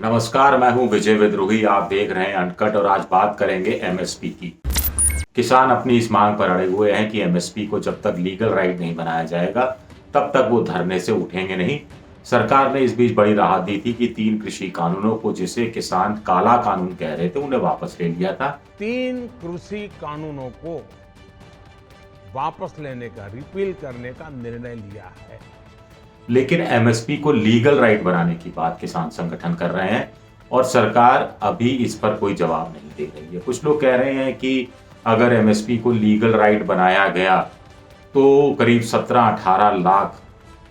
नमस्कार, मैं हूं विजय विद्रोही। आप देख रहे हैं अनकट और आज बात करेंगे एमएसपी की। किसान अपनी इस मांग पर अड़े हुए हैं कि एमएसपी को जब तक लीगल राइट नहीं बनाया जाएगा तब तक वो धरने से उठेंगे नहीं। सरकार ने इस बीच बड़ी राहत दी थी कि 3 कृषि कानूनों को, जिसे किसान काला कानून कह रहे थे, उन्हें वापस ले लिया था। 3 कृषि कानूनों को वापस लेने का, रिपील करने का निर्णय लिया है। लेकिन एमएसपी को लीगल राइट बनाने की बात किसान संगठन कर रहे हैं और सरकार अभी इस पर कोई जवाब नहीं दे रही है। कुछ लोग कह रहे हैं कि अगर एमएसपी को लीगल राइट बनाया गया तो करीब 17-18 लाख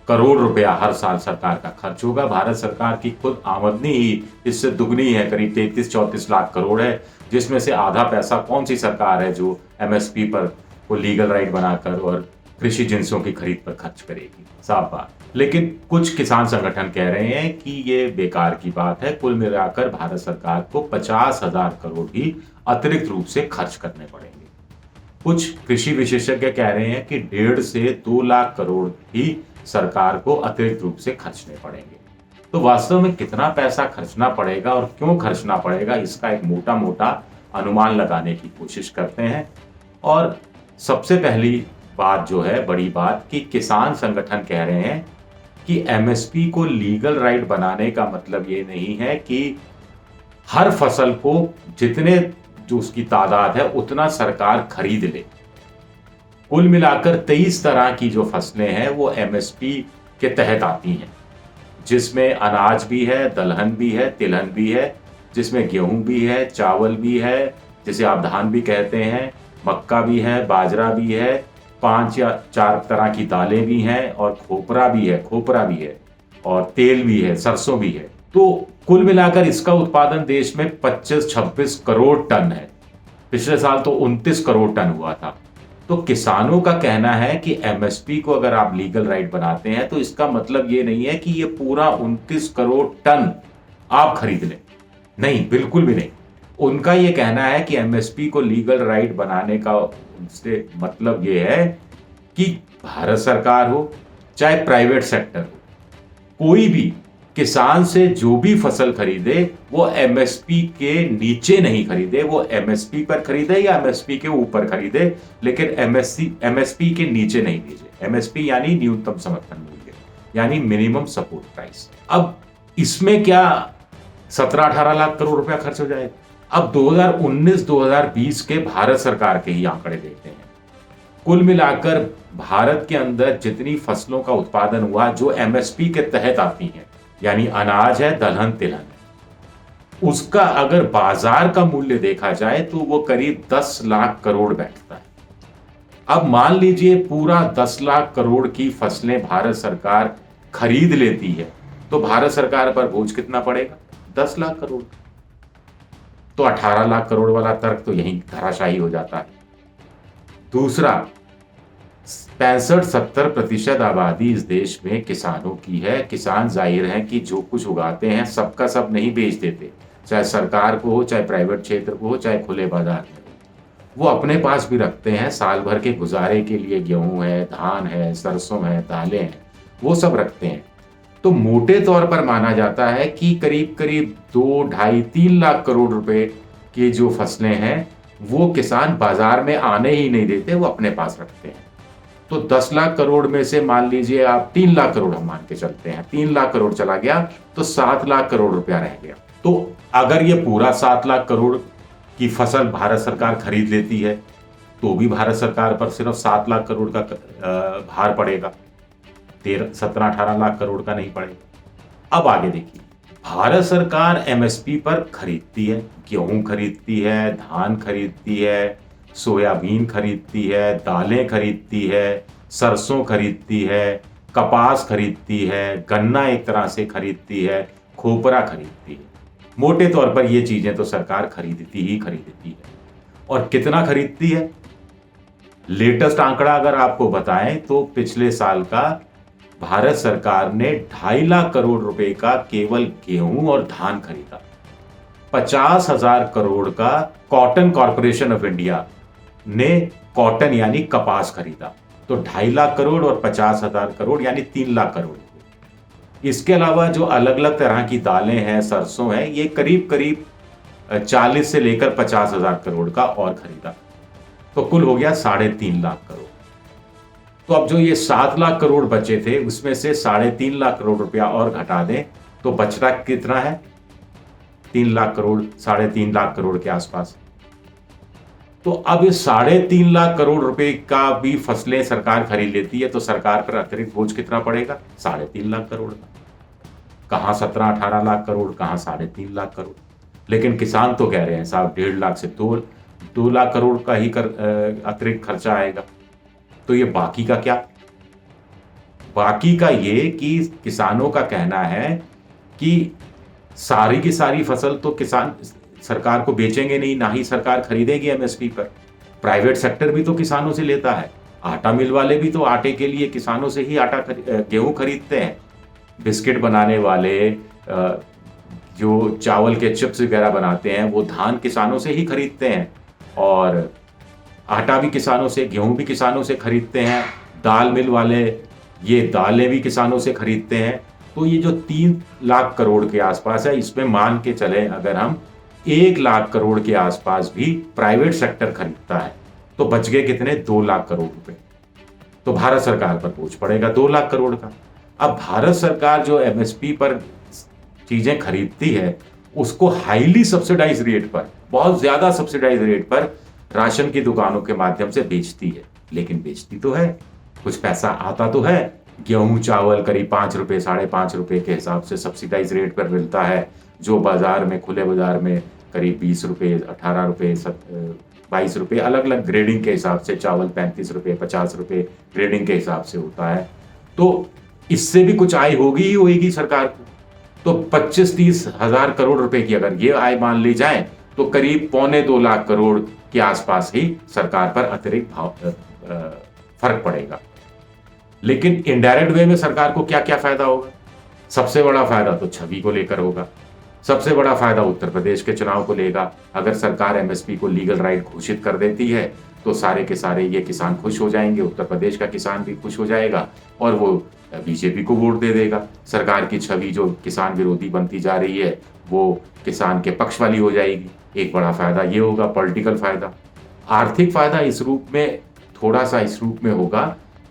करोड़ रुपया हर साल सरकार का खर्च होगा। भारत सरकार की खुद आमदनी ही इससे दुगनी है, करीब 33-34 लाख करोड़ है, जिसमें से आधा पैसा कौन सी सरकार है जो एमएसपी पर को लीगल राइट बनाकर और कृषि जिंसों की खरीद पर खर्च करेगी। साफ बात। लेकिन कुछ किसान संगठन कह रहे हैं कि ये बेकार की बात है। कुल मिलाकर भारत सरकार को 50,000 करोड़ ही अतिरिक्त रूप से खर्च करने पड़ेंगे। कुछ कृषि विशेषज्ञ कह रहे हैं कि 1.5 से 2 लाख करोड़ ही सरकार को अतिरिक्त रूप से खर्चने पड़ेंगे। तो वास्तव में कितना पैसा खर्चना पड़ेगा और क्यों खर्चना पड़ेगा, इसका एक मोटा मोटा अनुमान लगाने की कोशिश करते हैं। और सबसे पहली बात जो है, बड़ी बात, कि किसान संगठन कह रहे हैं कि एमएसपी को लीगल राइट बनाने का मतलब ये नहीं है कि हर फसल को जितने जो उसकी तादाद है उतना सरकार खरीद ले। कुल मिलाकर 23 तरह की जो फसलें हैं वो एमएसपी के तहत आती हैं, जिसमें अनाज भी है, दलहन भी है, तिलहन भी है, जिसमें गेहूं भी है, चावल भी है, जिसे आप धान भी कहते हैं, मक्का भी है, बाजरा भी है, 5 या 4 तरह की दालें भी हैं और खोपरा भी है और तेल भी है, सरसों भी है। तो कुल मिलाकर इसका उत्पादन देश में 25-26 करोड़ टन है। पिछले साल तो 29 करोड़ टन हुआ था। तो किसानों का कहना है कि एमएसपी को अगर आप लीगल राइट बनाते हैं तो इसका मतलब ये नहीं है कि ये पूरा 29 करोड़ टन आप खरीद लें। नहीं, बिल्कुल भी नहीं। उनका ये कहना है कि एमएसपी को लीगल राइट बनाने का उनसे मतलब ये है कि भारत सरकार हो चाहे प्राइवेट सेक्टर हो, कोई भी किसान से जो भी फसल खरीदे वो एमएसपी के नीचे नहीं खरीदे, वो एमएसपी पर खरीदे या एमएसपी के ऊपर खरीदे, लेकिन एमएसपी के नीचे नहीं भेजे। एमएसपी यानी न्यूनतम समर्थन मूल्य, यानी मिनिमम सपोर्ट प्राइस। अब इसमें क्या 17-18 लाख करोड़ रुपया खर्च हो जाएगा? अब 2019-2020 के भारत सरकार के ही आंकड़े देखते हैं। कुल मिलाकर भारत के अंदर जितनी फसलों का उत्पादन हुआ जो एमएसपी के तहत आती हैं, यानी अनाज है, दलहन, तिलहन, उसका अगर बाजार का मूल्य देखा जाए तो वो करीब 10 लाख करोड़ बैठता है। अब मान लीजिए पूरा 10 लाख करोड़ की फसलें भारत सरकार खरीद लेती है तो भारत सरकार पर बोझ कितना पड़ेगा? 10 लाख करोड़। तो 18 लाख करोड़ वाला तर्क तो यहीं धराशायी हो जाता है। दूसरा, 65-70% आबादी इस देश में किसानों की है। किसान जाहिर है कि जो कुछ उगाते हैं सबका सब नहीं बेच देते, चाहे सरकार को हो, चाहे प्राइवेट क्षेत्र को हो, चाहे खुले बाजार में हो। वो अपने पास भी रखते हैं, साल भर के गुजारे के लिए गेहूं है, धान है, सरसों है, दालें हैं, वो सब रखते हैं। तो मोटे तौर पर माना जाता है कि करीब करीब 2, 2.5, 3 लाख करोड़ रुपए की जो फसलें हैं वो किसान बाजार में आने ही नहीं देते, वो अपने पास रखते हैं। तो 10 लाख करोड़ में से मान लीजिए आप 3 लाख करोड़ हम मान के चलते हैं, 3 लाख करोड़ चला गया तो 7 लाख करोड़ रुपया रह गया। तो अगर ये पूरा 7 लाख करोड़ की फसल भारत सरकार खरीद लेती है तो भी भारत सरकार पर सिर्फ 7 लाख करोड़ का भार पड़ेगा, 17-18 लाख करोड़ का नहीं पड़ेगा। अब आगे देखिए, भारत सरकार एमएसपी पर खरीदती है, गेहूं खरीदती है, धान खरीदती है, सोयाबीन खरीदती है, दालें खरीदती है, सरसों खरीदती है, कपास खरीदती है, गन्ना एक तरह से खरीदती है, खोपरा खरीदती है। मोटे तौर पर ये चीजें तो सरकार खरीदती है। और कितना खरीदती है? लेटेस्ट आंकड़ा अगर आपको बताएं तो पिछले साल का भारत सरकार ने 2.5 लाख करोड़ रुपए का केवल गेहूं और धान खरीदा। 50,000 करोड़ का कॉटन कॉर्पोरेशन ऑफ इंडिया ने कॉटन यानी कपास खरीदा। तो 2.5 लाख करोड़ और 50,000 करोड़ यानी 3 लाख करोड़। इसके अलावा जो अलग अलग तरह की दालें हैं, सरसों है, ये करीब करीब 40 से लेकर 50,000 करोड़ का और खरीदा, तो कुल हो गया 3.5 लाख करोड़। तो अब जो ये 7 लाख करोड़ बचे थे उसमें से 3.5 लाख करोड़ रुपया और घटा दें तो बचता कितना है? 3 लाख करोड़, 3.5 लाख करोड़ के आसपास। तो अब ये 3.5 लाख करोड़ रुपए का भी फसलें सरकार खरीद लेती है तो सरकार पर अतिरिक्त बोझ कितना पड़ेगा? 3.5 लाख करोड़ का। कहां 17-18 लाख करोड़, कहां 3.5 लाख करोड़। लेकिन किसान तो कह रहे हैं साहब 1.5 लाख से 2 लाख करोड़ का ही अतिरिक्त खर्चा आएगा। तो ये बाकी का क्या? बाकी का ये कि किसानों का कहना है कि सारी की सारी फसल तो किसान सरकार को बेचेंगे नहीं, ना ही सरकार खरीदेगी एमएसपी पर। प्राइवेट सेक्टर भी तो किसानों से लेता है। आटा मिल वाले भी तो आटे के लिए किसानों से ही गेहूं खरीदते हैं। बिस्किट बनाने वाले, जो चावल के चिप्स वगैरह बनाते हैं, वो धान किसानों से ही खरीदते हैं, और आटा भी किसानों से, गेहूं भी किसानों से खरीदते हैं। दाल मिल वाले ये दालें भी किसानों से खरीदते हैं। तो ये जो 3 लाख करोड़ के आसपास है, इसमें मान के चले अगर हम 1 लाख करोड़ के आसपास भी प्राइवेट सेक्टर खरीदता है तो बच गए कितने? 2 लाख करोड़ रुपए। तो भारत सरकार पर बोझ पड़ेगा 2 लाख करोड़ का। अब भारत सरकार जो एमएसपी पर चीजें खरीदती है उसको हाईली सब्सिडाइज रेट पर, बहुत ज्यादा सब्सिडाइज रेट पर राशन की दुकानों के माध्यम से बेचती है। लेकिन बेचती तो है, कुछ पैसा आता तो है। गेहूं चावल करीब 5 रुपए 5.5 रुपए के हिसाब से सब्सिडाइज रेट पर मिलता है, जो बाजार में, खुले बाजार में करीब 20 रुपए 18 रुपए 22 रुपए, अलग अलग ग्रेडिंग के हिसाब से चावल 35 रुपए 50 रुपए ग्रेडिंग के हिसाब से होता है। तो इससे भी कुछ आय होगी ही होगी सरकार को। तो 25-30 हजार करोड़ रुपए की अगर ये आय मान ली जाए तो करीब 1.25 लाख करोड़ के आसपास ही सरकार पर अतिरिक्त फर्क पड़ेगा। लेकिन इनडायरेक्ट वे में सरकार को क्या क्या फायदा होगा? सबसे बड़ा फायदा तो छवि को लेकर होगा। सबसे बड़ा फायदा उत्तर प्रदेश के चुनाव को लेगा। अगर सरकार एमएसपी को लीगल राइट घोषित कर देती है तो सारे के सारे ये किसान खुश हो जाएंगे, उत्तर प्रदेश का किसान भी खुश हो जाएगा और वो बीजेपी को वोट दे देगा। सरकार की छवि जो किसान विरोधी बनती जा रही है वो किसान के पक्ष वाली हो जाएगी। एक बड़ा फायदा ये होगा, पॉलिटिकल फायदा। आर्थिक फायदा इस रूप में, थोड़ा सा इस रूप में होगा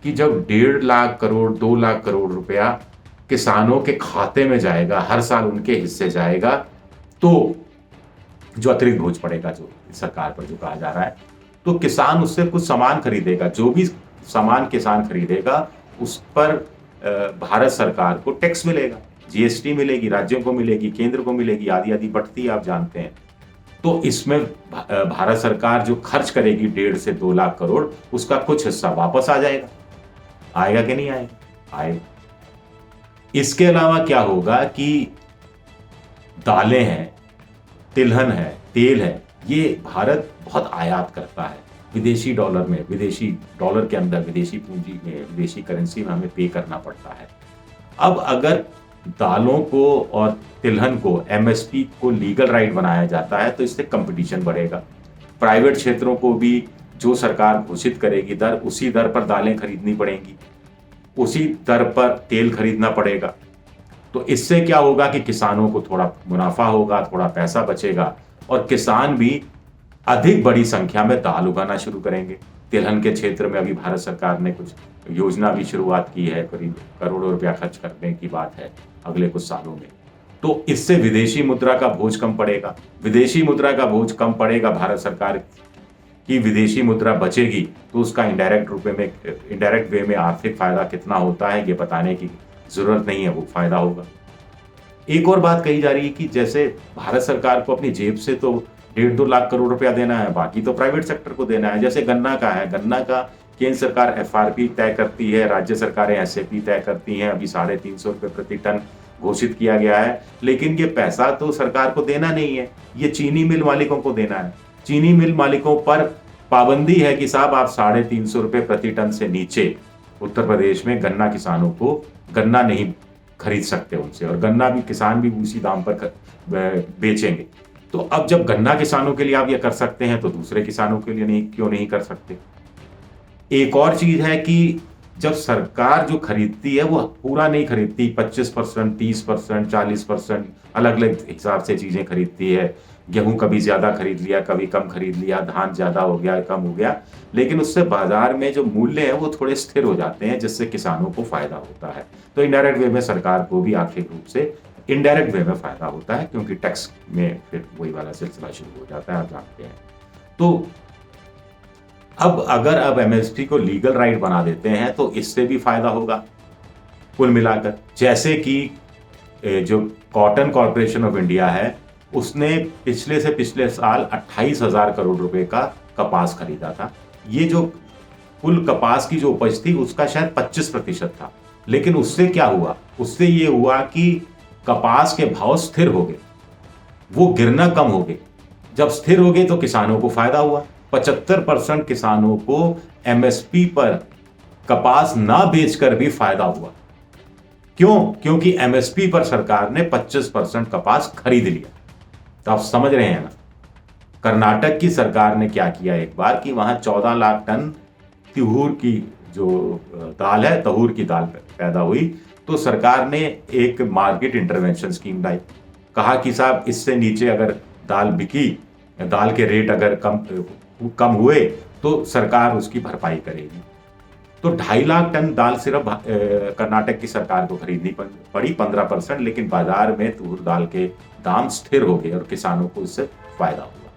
कि जब 1.5 लाख करोड़ 2 लाख करोड़ रुपया किसानों के खाते में जाएगा, हर साल उनके हिस्से जाएगा, तो जो अतिरिक्त बोझ पड़ेगा जो सरकार पर, जो कहा जा रहा है, तो किसान उससे कुछ सामान खरीदेगा। जो भी सामान किसान खरीदेगा उस पर भारत सरकार को टैक्स मिलेगा, जीएसटी मिलेगी, राज्यों को मिलेगी, केंद्र को मिलेगी, आदि आदि बढ़ती आप जानते हैं। तो इसमें भारत सरकार जो खर्च करेगी 1.5 से 2 लाख करोड़, उसका कुछ हिस्सा वापस आ जाएगा। आएगा कि नहीं आएगा? आएगा। इसके अलावा क्या होगा कि दालें हैं, तिलहन है, तेल है, ये भारत बहुत आयात करता है विदेशी डॉलर में, विदेशी डॉलर के अंदर विदेशी पूंजी में, विदेशी करेंसी में हमें पे करना पड़ता है। अब अगर दालों को और तिलहन को, एमएसपी को लीगल राइट बनाया जाता है तो इससे कंपटीशन बढ़ेगा। प्राइवेट क्षेत्रों को भी जो सरकार घोषित करेगी दर, उसी दर पर दालें खरीदनी पड़ेंगी, उसी दर पर तेल खरीदना पड़ेगा। तो इससे क्या होगा कि किसानों को थोड़ा मुनाफा होगा, थोड़ा पैसा बचेगा और किसान भी अधिक बड़ी संख्या में दाल उगाना शुरू करेंगे। तिलहन के क्षेत्र में अभी भारत सरकार ने कुछ योजना भी शुरुआत की है, करीब करोड़ों रुपया खर्च करने की बात है अगले कुछ सालों में। तो इससे विदेशी मुद्रा का बोझ कम पड़ेगा। विदेशी मुद्रा का बोझ कम पड़ेगा, भारत सरकार की विदेशी मुद्रा बचेगी, तो उसका इनडायरेक्ट वे में आर्थिक फायदा कितना होता है ये बताने की जरूरत नहीं है, वो फायदा होगा। एक और बात कही जा रही है कि जैसे भारत सरकार को अपनी जेब से तो 1.5-2 लाख करोड़ रुपया देना है, बाकी तो प्राइवेट सेक्टर को देना है। जैसे गन्ना का है, गन्ना का केंद्र सरकार एफआरपी तय करती है, राज्य सरकारें एसएपी तय करती हैं। अभी 350 रुपये प्रति टन घोषित किया गया है, लेकिन ये पैसा तो सरकार को देना नहीं है, ये चीनी मिल मालिकों को देना है। चीनी मिल मालिकों पर पाबंदी है कि साहब आप 350 रुपये प्रति टन से नीचे उत्तर प्रदेश में गन्ना किसानों को गन्ना नहीं खरीद सकते उनसे, और गन्ना भी किसान भी उसी दाम पर बेचेंगे। तो अब जब गन्ना किसानों के लिए आप ये कर सकते हैं तो दूसरे किसानों के लिए क्यों नहीं कर सकते? एक और चीज है कि जब सरकार जो खरीदती है वो पूरा नहीं खरीदती, 25%, 30%, 40% अलग अलग हिसाब से चीजें खरीदती है। गेहूं कभी ज्यादा खरीद लिया, कभी कम खरीद लिया, धान ज्यादा हो गया, कम हो गया, लेकिन उससे बाजार में जो मूल्य है वो थोड़े स्थिर हो जाते हैं, जिससे किसानों को फायदा होता है। तो इनडायरेक्ट वे में सरकार को भी आर्थिक रूप से इनडायरेक्ट वे में फायदा होता है, क्योंकि टैक्स में फिर वही वाला सिलसिला शुरू हो जाता है, आप जानते हैं। तो अब एमएसपी को लीगल राइट बना देते हैं तो इससे भी फायदा होगा कुल मिलाकर। जैसे कि जो कॉटन कॉर्पोरेशन ऑफ इंडिया है, उसने पिछले से पिछले साल 28,000 करोड़ रुपए का कपास खरीदा था। ये जो कुल कपास की जो उपज थी उसका शायद 25% था, लेकिन उससे क्या हुआ, उससे ये हुआ कि कपास के भाव स्थिर हो गए, वो गिरना कम हो गए। जब स्थिर हो गए तो किसानों को फायदा हुआ। 75% किसानों को एमएसपी पर कपास ना बेचकर भी फायदा हुआ। क्यों? क्योंकि एमएसपी पर सरकार ने 25% कपास खरीद लिया। तो आप समझ रहे हैं ना, कर्नाटक की सरकार ने क्या किया एक बार कि वहां 14 लाख टन तिहूर की जो दाल है, तहूर की दाल पैदा हुई, तो सरकार ने एक मार्केट इंटरवेंशन स्कीम लाई। कहा कि साहब इससे नीचे अगर दाल बिकी, दाल के रेट अगर कम हुए तो सरकार उसकी भरपाई करेगी। तो 2.5 लाख टन दाल सिर्फ कर्नाटक की सरकार को खरीदनी पड़ी, 15%, लेकिन बाजार में तूर दाल के दाम स्थिर हो गए और किसानों को इससे फायदा हुआ।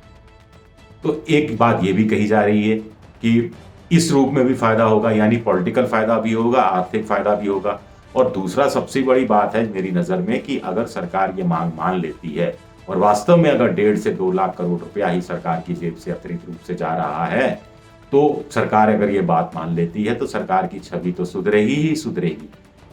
तो एक बात यह भी कही जा रही है कि इस रूप में भी फायदा होगा, यानी पॉलिटिकल फायदा भी होगा, आर्थिक फायदा भी होगा। और दूसरा सबसे बड़ी बात है मेरी नजर में कि अगर सरकार ये मांग मान लेती है और वास्तव में अगर 1.5 से 2 लाख करोड़ रुपया ही सरकार की जेब से अतिरिक्त रूप से जा रहा है, तो सरकार अगर ये बात मान लेती है तो सरकार की छवि तो सुधरेगी ही सुधरेगी।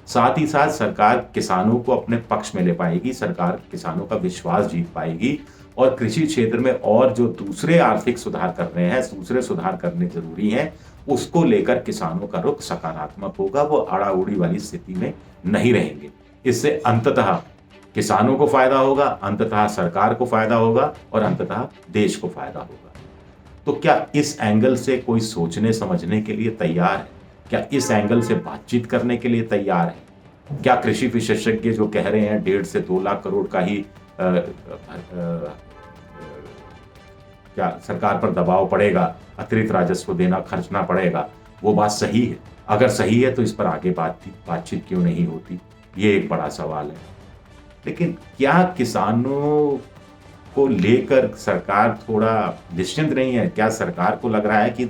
साथ ही साथ सरकार किसानों को अपने पक्ष में ले पाएगी, सरकार किसानों का विश्वास जीत पाएगी, और कृषि क्षेत्र में और जो दूसरे आर्थिक सुधार कर रहे हैं, दूसरे सुधार करने जरूरी हैं, उसको लेकर किसानों का रुख सकारात्मक होगा। वो आड़ाउड़ी वाली स्थिति में नहीं रहेंगे। इससे अंततः किसानों को फायदा होगा, अंततः सरकार को फायदा होगा और अंततः देश को फायदा होगा। तो क्या इस एंगल से कोई सोचने समझने के लिए तैयार है? क्या इस एंगल से बातचीत करने के लिए तैयार है? क्या कृषि विशेषज्ञ जो कह रहे हैं 1.5 से 2 लाख करोड़ का ही क्या सरकार पर दबाव पड़ेगा, अतिरिक्त राजस्व देना, खर्चना पड़ेगा, वो बात सही है? अगर सही है तो इस पर आगे बातचीत क्यों नहीं होती? ये एक बड़ा सवाल है। लेकिन क्या किसानों को लेकर सरकार थोड़ा निश्चिंत नहीं है? क्या सरकार को लग रहा है कि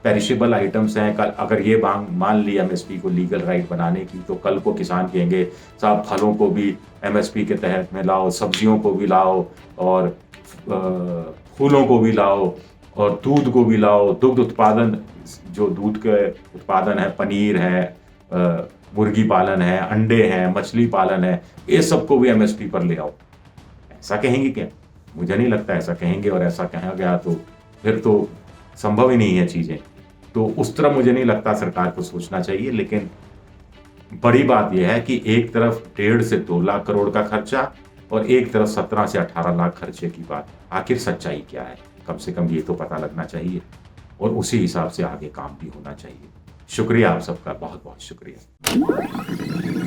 पेरिशेबल आइटम्स हैं, कल अगर ये मान ली एमएसपी को लीगल राइट बनाने की, तो कल को किसान कहेंगे साहब फलों को भी एमएसपी के तहत में लाओ, सब्जियों को भी लाओ, और फूलों को भी लाओ, और दूध को भी लाओ। दुग्ध उत्पादन, जो दूध के उत्पादन है, पनीर है, मुर्गी पालन है, अंडे हैं, मछली पालन है, ये सबको भी एमएसपी पर ले आओ। ऐसा कहेंगे क्या? मुझे नहीं लगता ऐसा कहेंगे, और ऐसा कहा गया तो फिर तो संभव ही नहीं है चीजें। तो उस तरह मुझे नहीं लगता सरकार को सोचना चाहिए। लेकिन बड़ी बात यह है कि एक तरफ 1.5 से 2 लाख करोड़ का खर्चा और एक तरफ 17 से 18 लाख खर्चे की बात। आखिर सच्चाई क्या है? कम से कम ये तो पता लगना चाहिए, और उसी हिसाब से आगे काम भी होना चाहिए। शुक्रिया आप सबका, बहुत बहुत शुक्रिया।